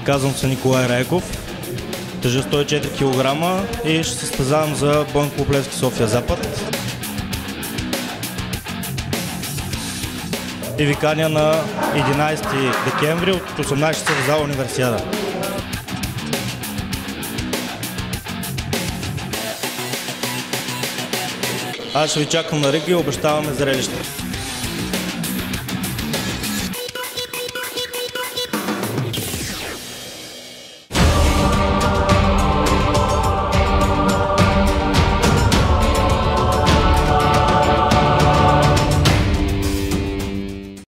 Казвам се Николай Райков, тежа 104 кг и ще се състезавам за Бойн клуб Левски София Запад. И ви каня на 11 декември от 18 часа в зала Универсиада. Аз ще ви чакам на ринга и обещаваме зрелище.